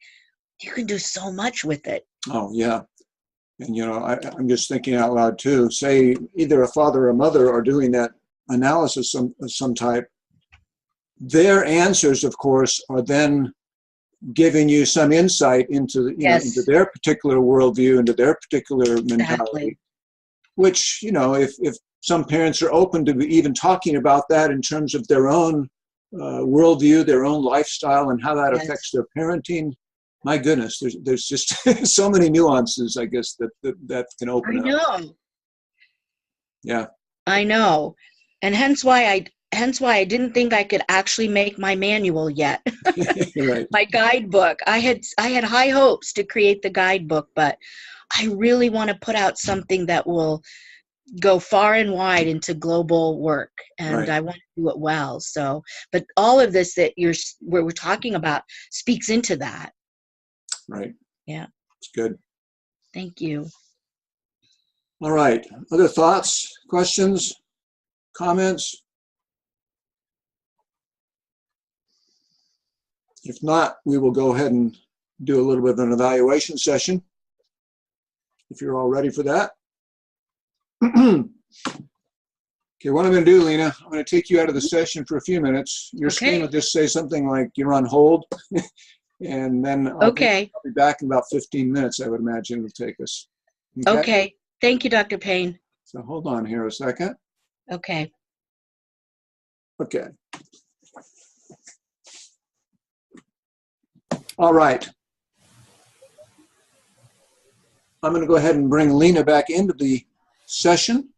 you can do so much with it. Oh, yeah. And, you know, I'm just thinking out loud too. Say either a father or a mother are doing that analysis of some type. Their answers, of course, are then giving you some insight into, you know, into their particular worldview, into their particular mentality. Which, you know, if some parents are open to even talking about that in terms of their own worldview, their own lifestyle, and how that affects their parenting, my goodness, there's just so many nuances, I guess, that can open up. I know. Yeah. I know. And hence why I didn't think I could actually make my manual yet. Right. My guidebook. I had high hopes to create the guidebook, but I really want to put out something that will go far and wide into global work, and I want to do it well. So, but all of this that we're talking about speaks into that. Right. Yeah. It's good. Thank you. All right. Other thoughts, questions, comments? If not, we will go ahead and do a little bit of an evaluation session, if you're all ready for that. Okay, what I'm going to do, Lena, I'm going to take you out of the session for a few minutes. Your screen will just say something like you're on hold, and then I'll be back in about 15 minutes, I would imagine it'll take us. Okay. Thank you, Dr. Payne. So hold on here a second. Okay. Okay. All right. I'm going to go ahead and bring Lena back into the session.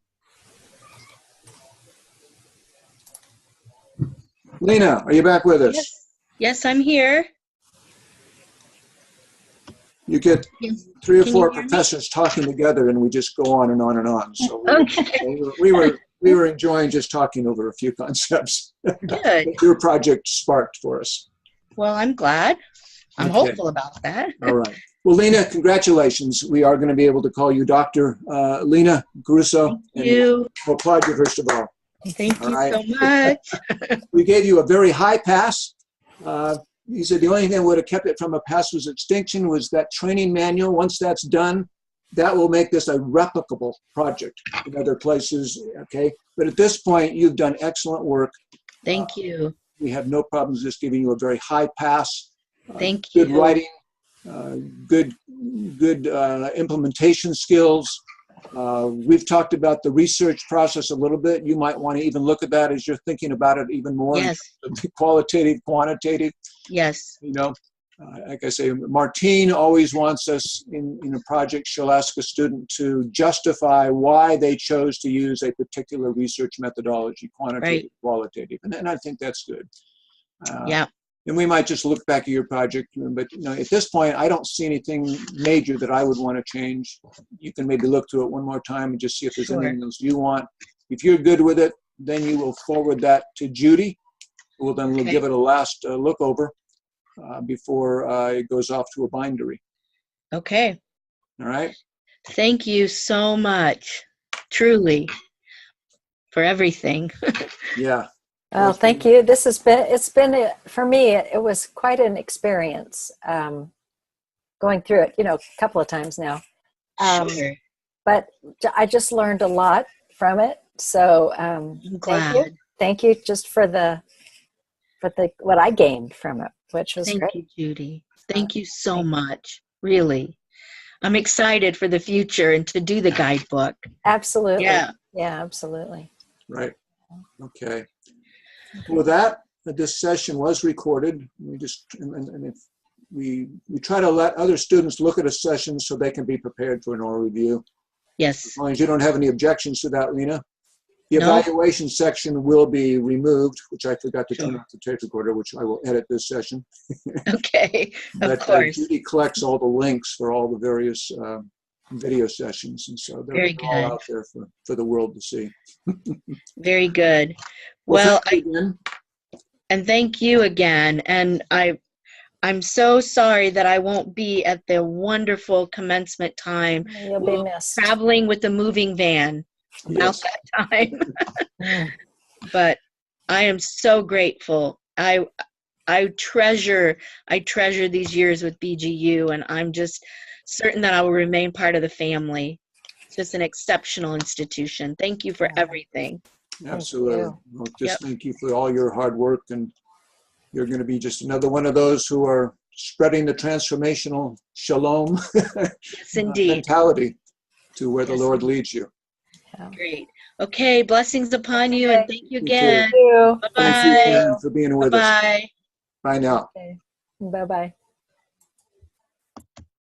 Lena, are you back with us? Yes, I'm here. You get 3 or 4 professors talking together, and we just go on and on and on. So we were enjoying just talking over a few concepts that your project sparked for us. Well, I'm glad. I'm hopeful about that. All right. Well, Lena, congratulations. We are going to be able to call you Dr. Lena Crouso. Thank you. We'll applaud you first of all. Thank you so much. We gave you a very high pass. He said the only thing that would have kept it from a pass was extinction was that training manual. Once that's done, that will make this a replicable project in other places, okay? But at this point, you've done excellent work. Thank you. We have no problems just giving you a very high pass. Thank you. Good writing, good implementation skills. We've talked about the research process a little bit. You might want to even look at that as you're thinking about it even more. Yes. Qualitative, quantitative. Yes. You know, like I say, Martine always wants us in a project, she'll ask a student to justify why they chose to use a particular research methodology, quantitative, qualitative. And I think that's good. Yeah. And we might just look back at your project, but you know, at this point, I don't see anything major that I would want to change. You can maybe look through it one more time and just see if there's anything else you want. If you're good with it, then you will forward that to Judy, who will then give it a last look over before it goes off to a bindery. Okay. All right. Thank you so much, truly, for everything. Yeah. Well, thank you. This has been, for me, it was quite an experience going through it, a couple of times now. Sure. But I just learned a lot from it. So I'm thank you. glad. Thank you just for what I gained from it, which was Thank great. you, Judy. Thank you so much. Really. I'm excited for the future and to do the guidebook. Absolutely. Yeah. Yeah, absolutely. Right. Okay. With that, this session was recorded. We just, and if we try to let other students look at a session so they can be prepared for an oral review. Yes. As long as you don't have any objections to that, Lena. The No. evaluation section will be removed, which I forgot to turn Sure. off the tape recorder, which I will edit this session. Okay. Of But course. Judy collects all the links for all the various video sessions, and so they're Very all good. out there for the world to see. Very good. Well, Well, thank you again. and thank you again. And I'm so sorry that I won't be at the wonderful commencement time. You'll be missed. Traveling with the moving van about Yes. that time. But I am so grateful. I treasure these years with BGU, and I'm just certain that I will remain part of the family. It's just an exceptional institution. Thank you for everything. Absolutely. Well, just Yep. thank you for all your hard work, and you're going to be just another one of those who are spreading the transformational shalom Yes, indeed. mentality to where the Yes, Lord leads you. Great. Okay, blessings upon you, and thank you You too. again. Thank you. Thank you, Bye-bye. Karen, for being with us. Bye-bye. Bye now. Okay. Bye-bye.